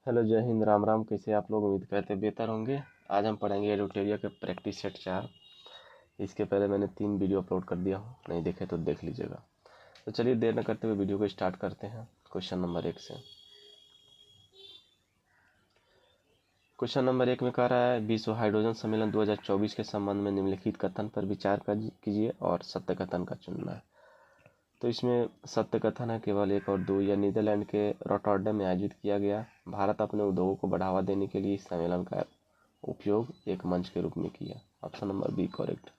Hello, जय हिंद, राम राम। कैसे आप लोग? उम्मीद करते बेहतर होंगे। आज हम पढ़ेंगे एडुटेरिया के प्रैक्टिस सेट 4। इसके पहले मैंने 3 वीडियो अपलोड कर दिया हूँ, नहीं देखे तो देख लीजिएगा। तो चलिए देर न करते हुए वीडियो को स्टार्ट करते हैं क्वेश्चन नंबर 1 से। क्वेश्चन नंबर 1 में कह रहा है विश्व हाइड्रोजन सम्मेलन 2024 के संबंध में निम्नलिखित कथन पर विचार कीजिए और सत्य कथन का चुनना है। तो इसमें सत्य कथन है केवल 1 और 2। यह नीदरलैंड के रॉटरडैम में आयोजित किया गया। भारत अपने उद्योगों को बढ़ावा देने के लिए इस सम्मेलन का उपयोग एक मंच के रूप में किया। Option number B correct.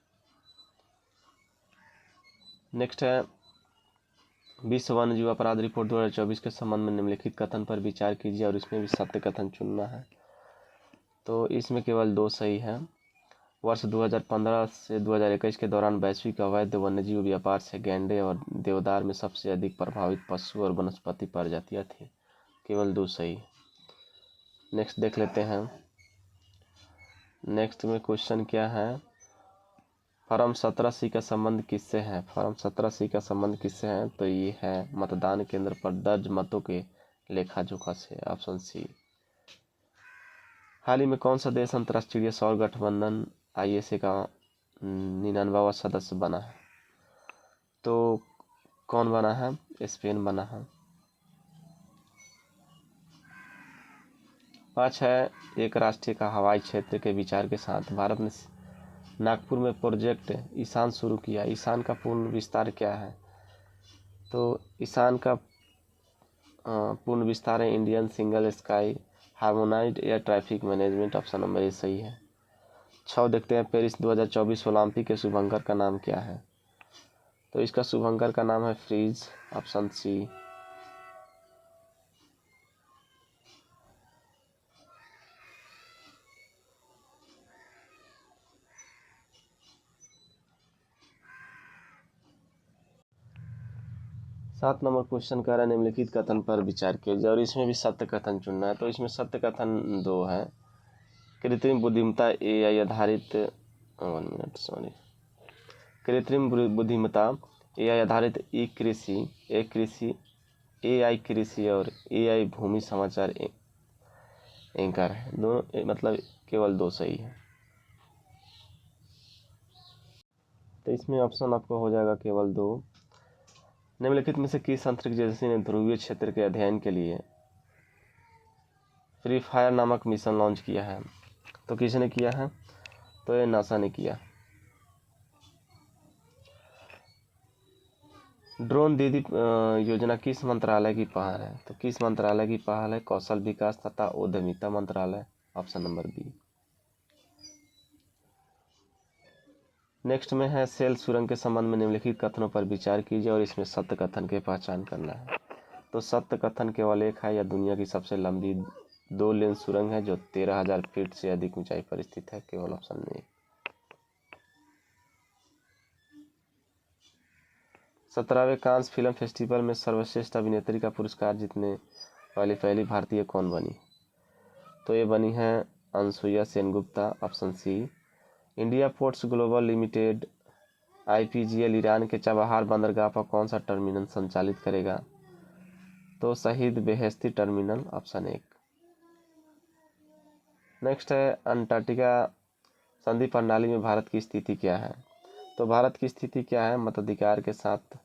Next है विश्व वन्यजीव अपराध रिपोर्ट 2024 के संबंध में निम्नलिखित कथन पर विचार कीजिए और इसमें भी सत्य कथन चुनना है। तो इसमें केवल 2 सही है। वर्ष 2015 से 2021 के दौरान वैश्विक अवैध वन्यजीव व्यापार से गैंडे और देवदार में सबसे अधिक प्रभावित पशु और वनस्पति प्रजातियां थी। केवल 2 सही। नेक्स्ट देख लेते हैं। नेक्स्ट में क्वेश्चन क्या है, फॉर्म 17C का संबंध किससे है? फॉर्म 17C का संबंध किससे है? तो ये है मतदान केंद्र पर दर्ज मतों के लेखा जोखा से। Option C. हाल ही में कौन सा देश अंतर्राष्ट्रीय सौर गठबंधन ISA का 99वां सदस्य बना है? तो कौन बना है? स्पेन बना है। 5 है एक राष्ट्रीय का हवाई क्षेत्र के विचार के साथ भारत ने नागपुर में प्रोजेक्ट ईशान शुरू किया। ईशान का पूर्ण विस्तार क्या है? तो ईशान का पूर्ण विस्तार है Indian single sky harmonised air traffic management. Option number A सही है। 6 देखते हैं पेरिस 2024 ओलंपिक के शुभंकर का नाम क्या है? तो इसका शुभंकर का नाम है फ्रीज। Option C. सात नंबर क्वेश्चन कह रहा है निम्नलिखित कथन पर विचार कीजिए और इसमें भी सत्य कथन चुनना है। तो इसमें सत्य कथन 2 है। कृत्रिम बुद्धिमत्ता AI आधारित 1 मिनट सॉरी कृत्रिम बुद्धिमत्ता AI आधारित AI कृषि और AI भूमि समाचार एंकर है। दोनों मतलब केवल 2 सही है। तो इसमें ऑप्शन आपको हो जाएगा केवल 2। निम्नलिखित में से किस अंतरिक्ष एजेंसी ने ध्रुवीय क्षेत्र के अध्ययन के लिए फ्री फायर नामक मिशन लॉन्च किया है? तो किसने किया है? तो ये नासा ने किया। ड्रोन दीदी योजना किस मंत्रालय की पहल है? तो किस मंत्रालय की पहल है? कौशल विकास तथा उद्यमिता मंत्रालय। Option number B. नेक्स्ट में है सेल सुरंग के संबंध में निम्नलिखित कथनों पर विचार कीजिए और इसमें सत्य कथन की पहचान करना है। तो सत्य कथन केवल एक है। यह दुनिया की सबसे लंबी 2 लेन सुरंग है जो 13,000 फीट से अधिक ऊंचाई पर स्थित है। केवल ऑप्शन में। 17वें कांस फिल्म फेस्टिवल में सर्वश्रेष्ठ अभिनेत्री का पुरस्कार जीतने वाली पहली भारतीय कौन बनी? तो ये बनी है Anasuya Sengupta. Option C. India Ports Global Limited IPGL Iran के चबाहार बंदरगाह पर कौन सा टर्मिनल संचालित करेगा? तो शहीद बेहेस्ती टर्मिनल। ऑप्शन 1। नेक्स्ट है अंटार्कटिका संधि प्रणाली में भारत की स्थिति क्या है? तो भारत की स्थिति क्या है? मताधिकार के साथ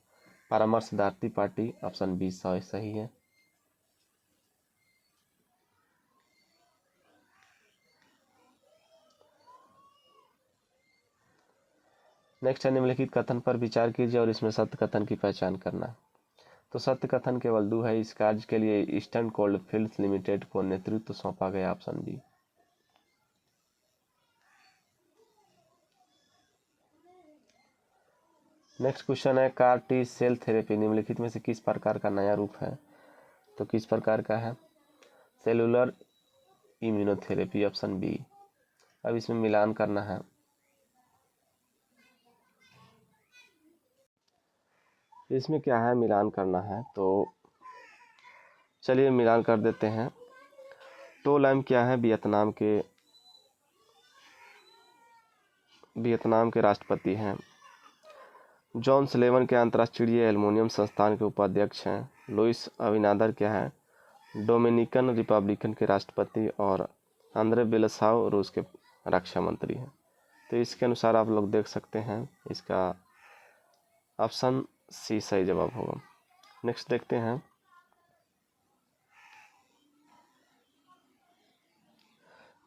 परामर्शदात्री पार्टी। ऑप्शन बी सही है। नेक्स्ट है निम्नलिखित कथन पर विचार कीजिए और इसमें सत्य कथन की पहचान करना। तो सत्य कथन केवल 2 है। इस कार्य के लिए ईस्टर्न कोल्डफील्ड्स लिमिटेड को नेतृत्व सौंपा गया। Option B. नेक्स्ट क्वेश्चन है कार टी सेल थेरेपी निम्नलिखित में से किस प्रकार का नया रूप है? तो किस प्रकार का है? Cellular immunotherapy. Option B. अब इसमें मिलान करना है। इसमें क्या है? मिलान करना है। तो चलिए मिलान कर देते हैं। टो लैम क्या है? वियतनाम के राष्ट्रपति हैं। जॉन सलेवन के अंतर्राष्ट्रीय एल्युमिनियम संस्थान के उपाध्यक्ष हैं। लुइस अबिनादर क्या है? डोमिनिकन रिपब्लिकन के राष्ट्रपति और आंद्रे बेलेसाउ रूस के रक्षा मंत्री हैं। तो इसके अनुसार आप लोग देख सकते हैं इसका ऑप्शन सी सही जवाब होगा। नेक्स्ट देखते हैं।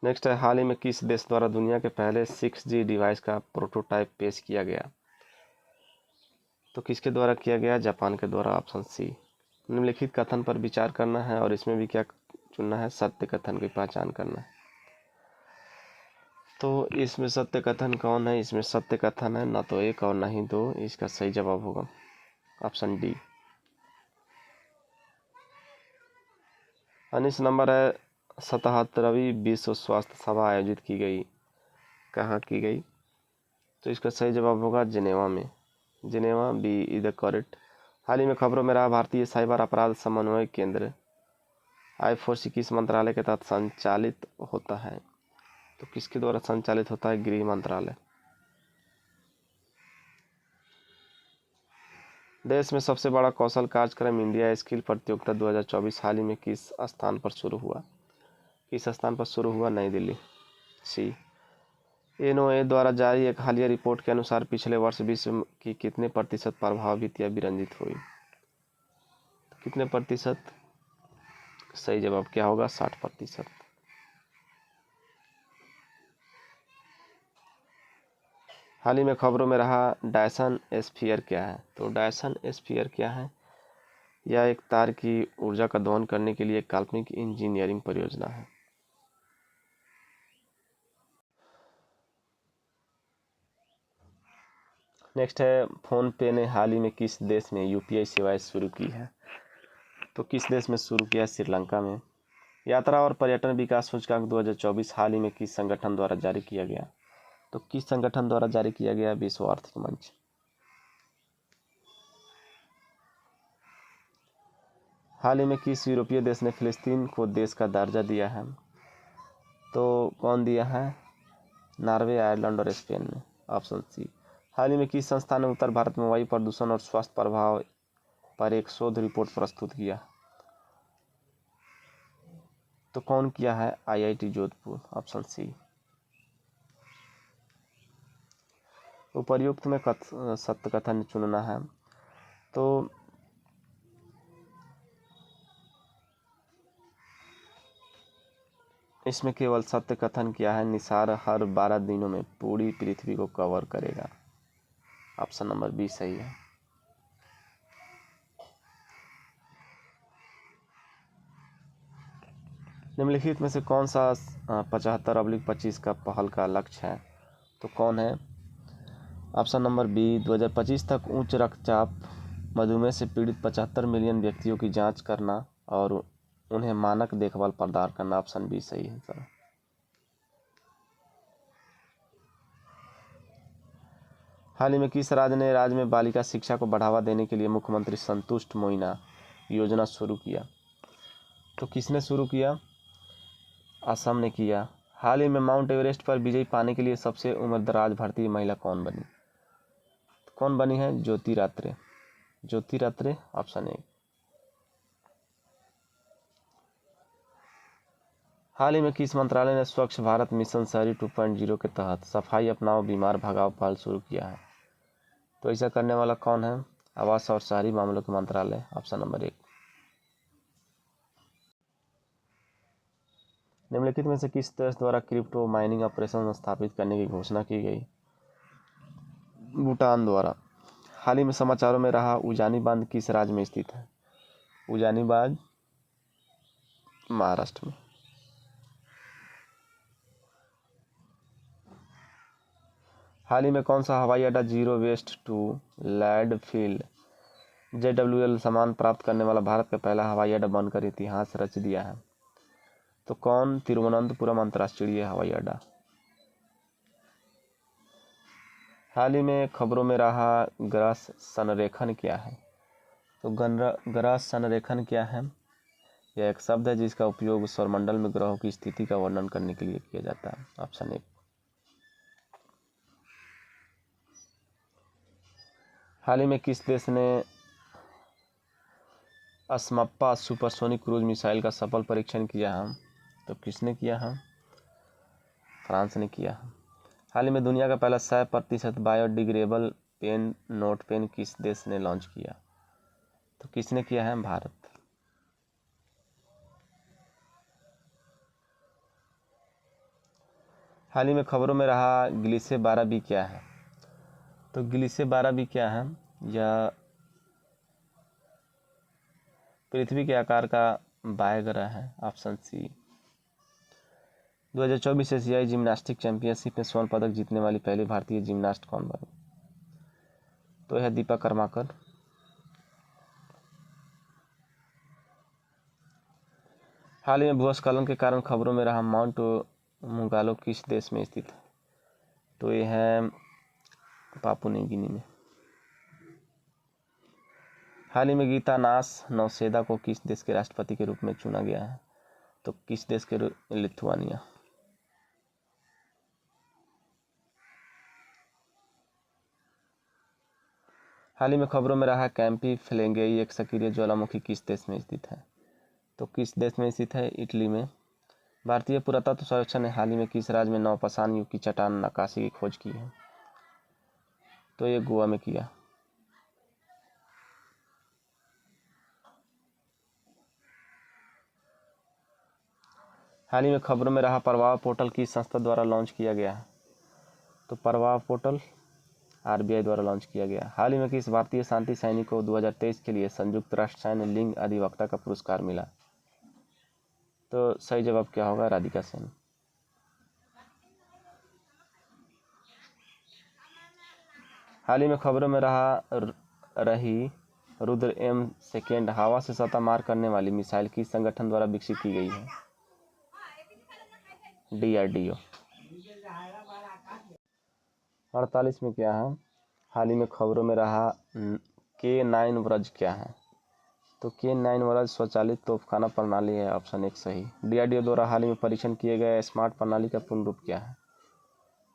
नेक्स्ट है, हाल ही में किस देश द्वारा दुनिया के पहले 6G डिवाइस का प्रोटोटाइप पेश किया गया? तो किसके द्वारा किया गया? जापान के द्वारा, ऑप्शन सी। निम्नलिखित कथन पर विचार करना है और इसमें भी क्या चुनना है? सत्य कथन की पहचान करना है। तो इसमें सत्य कथन कौन है? इसमें सत्य कथन है ना तो 1 और ना ही 2। इसका सही जवाब होगा ऑप्शन डी। 19 नंबर है, 77वीं विश्व स्वास्थ्य सभा आयोजित की गई, कहाँ की गई? तो इसका सही जवाब होगा जिनेवा में। Geneva B is the correct. हाल ही में खबरों में रहा, भारतीय साइबर अपराध समन्वय केंद्र I4C किस मंत्रालय के तहत संचालित होता है? तो किसके द्वारा संचालित होता है? गृह मंत्रालय। देश में सबसे बड़ा कौशल कार्यक्रम इंडिया स्किल प्रतियोगिता 2024 हाल ही में किस स्थान पर शुरू हुआ? किस स्थान पर शुरू हुआ? नई दिल्ली। सी। NOA द्वारा जारी एक हालिया रिपोर्ट के अनुसार पिछले वर्ष विश्व की कितने प्रतिशत प्रभावित या विरंजित हुई? कितने प्रतिशत? सही जवाब क्या होगा? 60%। हाल ही में खबरों में रहा, डायसन स्फीयर क्या है? तो डायसन स्फीयर क्या है? यह एक तार की ऊर्जा का दोहन करने के लिए एक काल्पनिक इंजीनियरिंग परियोजना है। नेक्स्ट है, फोन पे ने हाल ही में किस देश में UPI सेवाएं शुरू की है? तो किस देश में शुरू किया है? श्रीलंका में। यात्रा और पर्यटन विकास सूचकांक 2024 हाल ही में किस संगठन द्वारा जारी किया गया? तो किस संगठन द्वारा जारी किया गया? विश्व आर्थिक मंच। हाल ही में किस यूरोपीय देश ने फिलिस्तीन को देश का दर्जा दिया है? तो कौन दिया है? नॉर्वे, आयरलैंड और स्पेन ने, ऑप्शन सी। हाल ही में किस संस्था ने उत्तर भारत में वायु प्रदूषण और स्वास्थ्य प्रभाव पर एक शोध रिपोर्ट प्रस्तुत किया? तो कौन किया है? IIT Jodhpur, option C. उपर्युक्त में सत्य कथन चुनना है। तो इसमें केवल सत्य कथन क्या है? निसार हर 12 दिनों में पूरी पृथ्वी को कवर करेगा, ऑप्शन नंबर बी सही है। निम्नलिखित में से कौन सा 75/25 का पहल का लक्ष्य है? तो कौन है? ऑप्शन नंबर बी, 2025 तक उच्च रक्तचाप मधुमेह से पीड़ित 75 मिलियन व्यक्तियों की जांच करना और उन्हें मानक देखभाल प्रदान करना, ऑप्शन बी सही है सर। हाल ही में किस राज्य में बालिका शिक्षा को बढ़ावा देने के लिए मुख्यमंत्री संतुष्ट मोइना योजना शुरू किया? तो किसने शुरू किया? असम ने किया। हाल ही में माउंट एवरेस्ट पर विजय पाने के लिए सबसे उम्रदराज भारतीय महिला कौन बनी? कौन बनी है? ज्योति रात्रे। ज्योति रात्रे, ऑप्शन ए। हाल ही में किस मंत्रालय ने स्वच्छ भारत मिशन शहरी 2.0 के तहत सफाई अपनाओ बीमार भगाओ पहल शुरू किया है? तो ऐसा करने वाला कौन है? आवास और शहरी मामलों के मंत्रालय, ऑप्शन नंबर 1। निम्नलिखित में से किस देश द्वारा क्रिप्टो माइनिंग ऑपरेशन स्थापित करने की घोषणा की गई? भूटान द्वारा। हाल ही में समाचारों में रहा, उजानी बांध किस राज्य में स्थित है? उजानी बांध महाराष्ट्र में। हाल ही में कौन सा हवाई अड्डा zero waste to landfill JWL सम्मान प्राप्त करने वाला भारत का पहला हवाई अड्डा बनकर इतिहास रच दिया है? तो कौन? तिरुवनंतपुरम अंतर्राष्ट्रीय हवाई अड्डा। हाल ही में खबरों में रहा, ग्रह संरेखण क्या है? तो ग्रह संरेखण क्या है? यह एक शब्द है जिसका उपयोग सौरमंडल में ग्रहों की स्थिति का वर्णन करने के लिए किया जाता है, ऑप्शन 1। हाल ही में किस देश ने असमप्पा सुपरसोनिक क्रूज मिसाइल का सफल परीक्षण किया हम, तो किसने किया हम? फ्रांस ने किया। हाल ही में दुनिया का पहला 100% बायोडिग्रेडेबल पेन नोट पेन किस देश ने लॉन्च किया? तो किसने किया है? भारत। हाल ही में खबरों में रहा ग्लीसे 12b क्या है? तो ग्लीसे 12b क्या है? यह पृथ्वी के आकार का बाह्य ग्रह है। Option C. 2024 एशियाई जिम्नास्टिक चैंपियनशिप में स्वर्ण पदक जीतने वाली पहली भारतीय जिम्नास्ट कौन बनी? तो यह दीपा कर्माकर। हाल ही में भूस्खलन के कारण खबरों में रहा माउंट मुगालो किस देश में स्थित है? तो यह है पापुआ न्यू गिनी में। हाल ही में गीतानास नौसेदा को किस देश के राष्ट्रपति के रूप में चुना गया है? तो किस देश के? लिथुआनिया। हाल ही में खबरों में रहा कैंपी फ्लेंगेई एक सक्रिय ज्वालामुखी किस देश में स्थित है? तो किस देश में स्थित है? इटली में। भारतीय पुरातत्व सर्वेक्षण ने हाल ही में किस राज्य में नवपाषाण युग की चट्टान नक्काशी की खोज की है? तो ये गोवा में किया। हाल ही में खबरों में रहा प्रवाह पोर्टल किस संस्था द्वारा लॉन्च किया गया है? तो प्रवाह पोर्टल आरबीआई द्वारा लॉन्च किया गया। हाल ही में किस भारतीय शांति सैनिक को 2023 के लिए संयुक्त राष्ट्र सैन्य लिंग अधिवक्ता का पुरस्कार मिला? तो सही जवाब क्या होगा? राधिका सेन। हाल ही में खबरों में रही रुद्र M2 हवा से सतह मार करने वाली मिसाइल किस संगठन द्वारा विकसित की गई है? DRDO। 48 में क्या है? हाल ही में खबरों में रहा K9 व्रज क्या है? तो K9 व्रज स्वचालित तोपखाना प्रणाली है। ऑप्शन 1 सही। DRDO द्वारा हाल ही में परीक्षण किए गए स्मार्ट प्रणाली का पूर्ण रूप क्या है?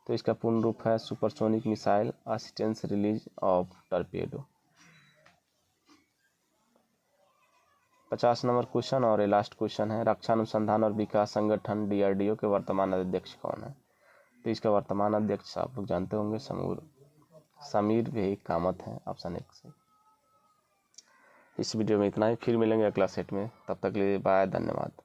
तो इसका पूर्ण रूप है supersonic missile assistance release of torpedo. 50 number question और ये लास्ट क्वेश्चन है। रक्षा अनुसंधान और विकास संगठन DRDO के वर्तमान अध्यक्ष कौन है? तो इसका वर्तमान अध्यक्ष आप लोग जानते होंगे समीर भाई कामत है। ऑप्शन 1 से। इस वीडियो में इतना ही, फिर मिलेंगे अगला सेट में। तब तक के लिए बाय, धन्यवाद।